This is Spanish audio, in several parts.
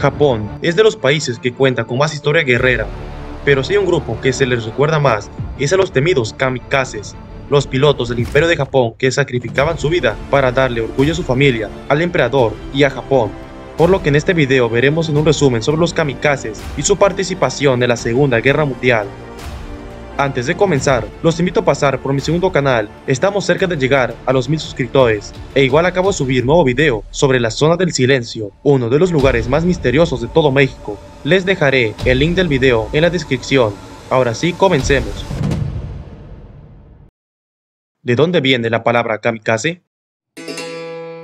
Japón es de los países que cuenta con más historia guerrera, pero si hay un grupo que se les recuerda más, es a los temidos kamikazes, los pilotos del Imperio de Japón que sacrificaban su vida para darle orgullo a su familia, al emperador y a Japón. Por lo que en este video veremos en un resumen sobre los kamikazes y su participación en la Segunda Guerra Mundial. Antes de comenzar, los invito a pasar por mi segundo canal, estamos cerca de llegar a los 1000 suscriptores, e igual acabo de subir nuevo video sobre la Zona del Silencio, uno de los lugares más misteriosos de todo México. Les dejaré el link del video en la descripción. Ahora sí, comencemos. ¿De dónde viene la palabra kamikaze?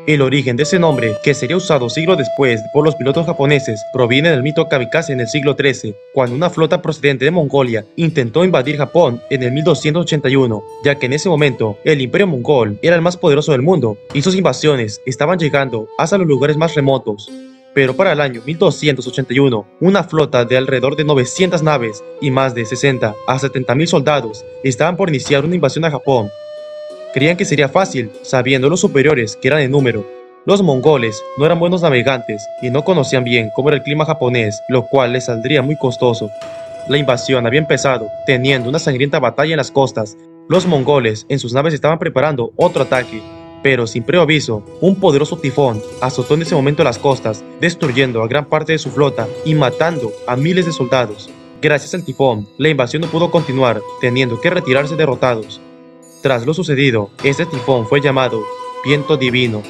El origen de ese nombre, que sería usado siglos después por los pilotos japoneses, proviene del mito kamikaze en el siglo XIII, cuando una flota procedente de Mongolia intentó invadir Japón en el 1281, ya que en ese momento el imperio mongol era el más poderoso del mundo y sus invasiones estaban llegando hasta los lugares más remotos. Pero para el año 1281, una flota de alrededor de 900 naves y más de 60 a 70.000 soldados estaban por iniciar una invasión a Japón. Creían que sería fácil, sabiendo los superiores que eran en número. Los mongoles no eran buenos navegantes y no conocían bien cómo era el clima japonés, lo cual les saldría muy costoso. La invasión había empezado, teniendo una sangrienta batalla en las costas. Los mongoles en sus naves estaban preparando otro ataque, pero sin previo aviso, un poderoso tifón azotó en ese momento las costas, destruyendo a gran parte de su flota y matando a miles de soldados. Gracias al tifón, la invasión no pudo continuar, teniendo que retirarse derrotados. Tras lo sucedido, este tifón fue llamado Viento Divino.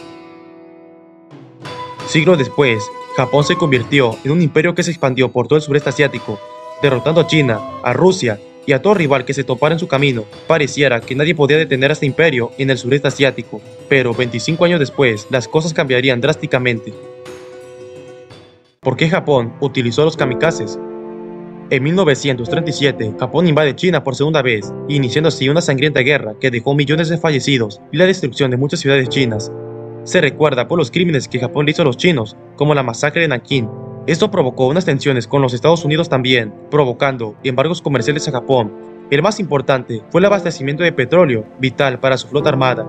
Siglos después, Japón se convirtió en un imperio que se expandió por todo el sureste asiático, derrotando a China, a Rusia y a todo rival que se topara en su camino. Pareciera que nadie podía detener a este imperio en el sureste asiático, pero 25 años después, las cosas cambiarían drásticamente. ¿Por qué Japón utilizó los kamikazes? En 1937, Japón invade China por segunda vez, iniciando así una sangrienta guerra que dejó millones de fallecidos y la destrucción de muchas ciudades chinas. Se recuerda por los crímenes que Japón le hizo a los chinos, como la masacre de Nankín. Esto provocó unas tensiones con los Estados Unidos también, provocando embargos comerciales a Japón. El más importante fue el abastecimiento de petróleo, vital para su flota armada.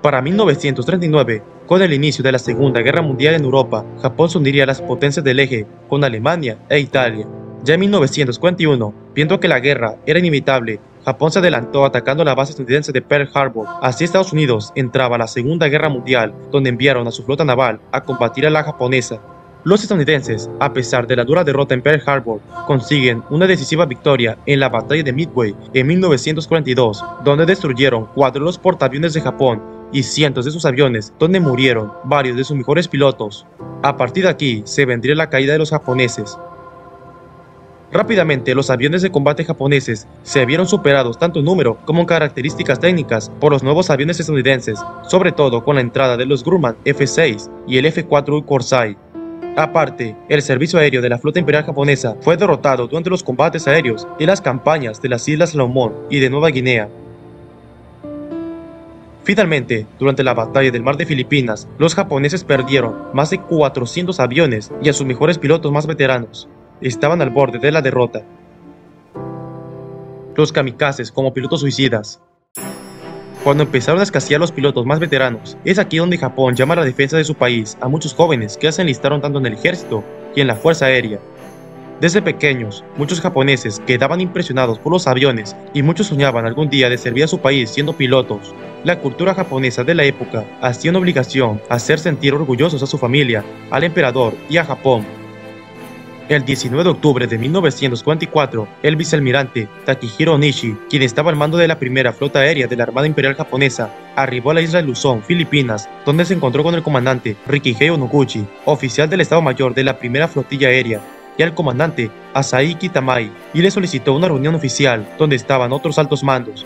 Para 1939, con el inicio de la Segunda Guerra Mundial en Europa, Japón se uniría a las potencias del eje con Alemania e Italia. Ya en 1941, viendo que la guerra era inevitable, Japón se adelantó atacando la base estadounidense de Pearl Harbor. Así Estados Unidos entraba a la Segunda Guerra Mundial, donde enviaron a su flota naval a combatir a la japonesa. Los estadounidenses, a pesar de la dura derrota en Pearl Harbor, consiguen una decisiva victoria en la batalla de Midway en 1942, donde destruyeron 4 de los portaaviones de Japón y cientos de sus aviones, donde murieron varios de sus mejores pilotos. A partir de aquí se vendría la caída de los japoneses. Rápidamente los aviones de combate japoneses se vieron superados tanto en número como en características técnicas por los nuevos aviones estadounidenses, sobre todo con la entrada de los Grumman F-6 y el F-4 Corsair. Aparte, el servicio aéreo de la flota imperial japonesa fue derrotado durante los combates aéreos en las campañas de las Islas Salomón y de Nueva Guinea. Finalmente, durante la batalla del Mar de Filipinas, los japoneses perdieron más de 400 aviones y a sus mejores pilotos más veteranos. Estaban al borde de la derrota. Los kamikazes como pilotos suicidas. Cuando empezaron a escasear los pilotos más veteranos, es aquí donde Japón llama a la defensa de su país a muchos jóvenes que se enlistaron tanto en el ejército y en la fuerza aérea. Desde pequeños, muchos japoneses quedaban impresionados por los aviones y muchos soñaban algún día de servir a su país siendo pilotos. La cultura japonesa de la época hacía una obligación hacer sentir orgullosos a su familia, al emperador y a Japón. El 19 de octubre de 1944, el vicealmirante Takehiro Onishi, quien estaba al mando de la primera flota aérea de la Armada Imperial Japonesa, arribó a la isla de Luzón, Filipinas, donde se encontró con el comandante Rikihei Noguchi, oficial del Estado Mayor de la primera flotilla aérea, y al comandante Asahi Tamai, y le solicitó una reunión oficial donde estaban otros altos mandos.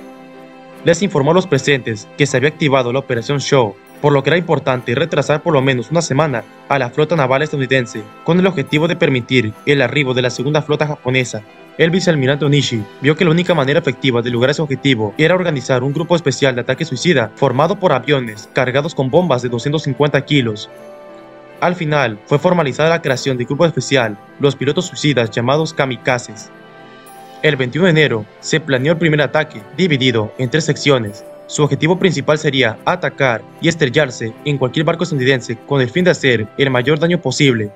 Les informó a los presentes que se había activado la Operación Show, por lo que era importante retrasar por lo menos una semana a la flota naval estadounidense, con el objetivo de permitir el arribo de la segunda flota japonesa. El vicealmirante Onishi vio que la única manera efectiva de lograr ese objetivo era organizar un grupo especial de ataque suicida formado por aviones cargados con bombas de 250 kilos. Al final, fue formalizada la creación del grupo especial, los pilotos suicidas llamados kamikazes. El 21 de enero se planeó el primer ataque, dividido en 3 secciones. Su objetivo principal sería atacar y estrellarse en cualquier barco estadounidense con el fin de hacer el mayor daño posible.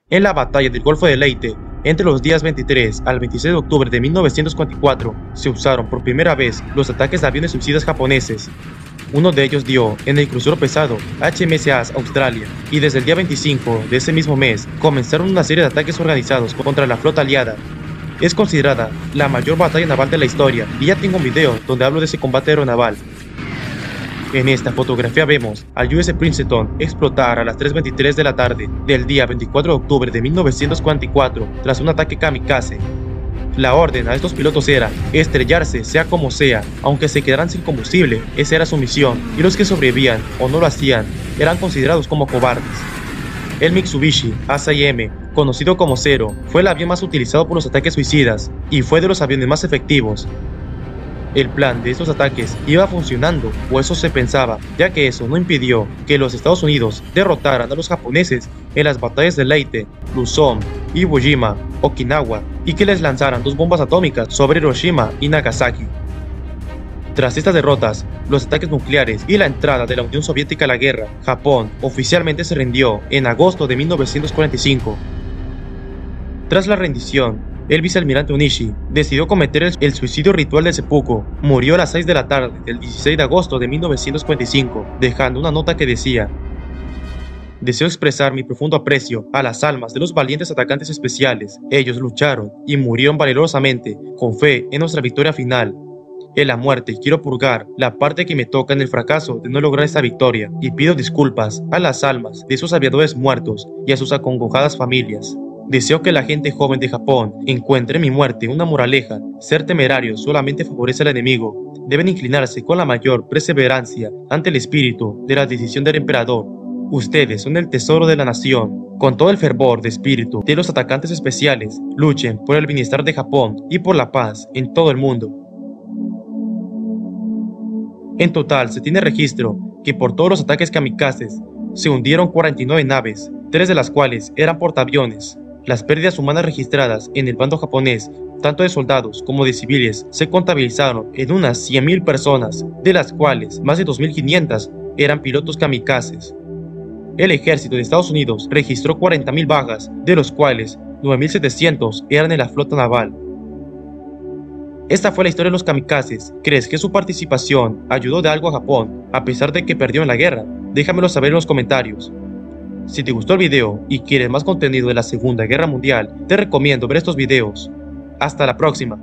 En la batalla del Golfo de Leyte, entre los días 23 al 26 de octubre de 1944, se usaron por primera vez los ataques de aviones suicidas japoneses. Uno de ellos dio en el crucero pesado HMS Australia, y desde el día 25 de ese mismo mes comenzaron una serie de ataques organizados contra la flota aliada. Es considerada la mayor batalla naval de la historia, y ya tengo un video donde hablo de ese combate aeronaval. En esta fotografía vemos al USS Princeton explotar a las 3:23 de la tarde del día 24 de octubre de 1944 tras un ataque kamikaze. La orden a estos pilotos era estrellarse sea como sea, aunque se quedaran sin combustible. Esa era su misión, y los que sobrevivían o no lo hacían eran considerados como cobardes. El Mitsubishi A6M, conocido como Zero, fue el avión más utilizado por los ataques suicidas y fue de los aviones más efectivos. El plan de estos ataques iba funcionando, o eso se pensaba, ya que eso no impidió que los Estados Unidos derrotaran a los japoneses en las batallas de Leyte, Luzón, Iwo Jima, Okinawa, y que les lanzaran 2 bombas atómicas sobre Hiroshima y Nagasaki. Tras estas derrotas, los ataques nucleares y la entrada de la Unión Soviética a la guerra, Japón oficialmente se rindió en agosto de 1945. Tras la rendición, el vicealmirante Onishi decidió cometer el suicidio ritual de seppuku. Murió a las 6 de la tarde del 16 de agosto de 1945, dejando una nota que decía: "Deseo expresar mi profundo aprecio a las almas de los valientes atacantes especiales. Ellos lucharon y murieron valerosamente, con fe en nuestra victoria final. En la muerte quiero purgar la parte que me toca en el fracaso de no lograr esta victoria, y pido disculpas a las almas de esos aviadores muertos y a sus acongojadas familias. Deseo que la gente joven de Japón encuentre en mi muerte una moraleja. Ser temerario solamente favorece al enemigo. Deben inclinarse con la mayor perseverancia ante el espíritu de la decisión del emperador. Ustedes son el tesoro de la nación. Con todo el fervor de espíritu de los atacantes especiales, luchen por el bienestar de Japón y por la paz en todo el mundo". En total, se tiene registro que por todos los ataques kamikazes se hundieron 49 naves, 3 de las cuales eran portaaviones. Las pérdidas humanas registradas en el bando japonés, tanto de soldados como de civiles, se contabilizaron en unas 100.000 personas, de las cuales más de 2.500 eran pilotos kamikazes. El ejército de Estados Unidos registró 40.000 bajas, de los cuales 9.700 eran en la flota naval. Esta fue la historia de los kamikazes. ¿Crees que su participación ayudó de algo a Japón, a pesar de que perdió en la guerra? Déjamelo saber en los comentarios. Si te gustó el video y quieres más contenido de la Segunda Guerra Mundial, te recomiendo ver estos videos. Hasta la próxima.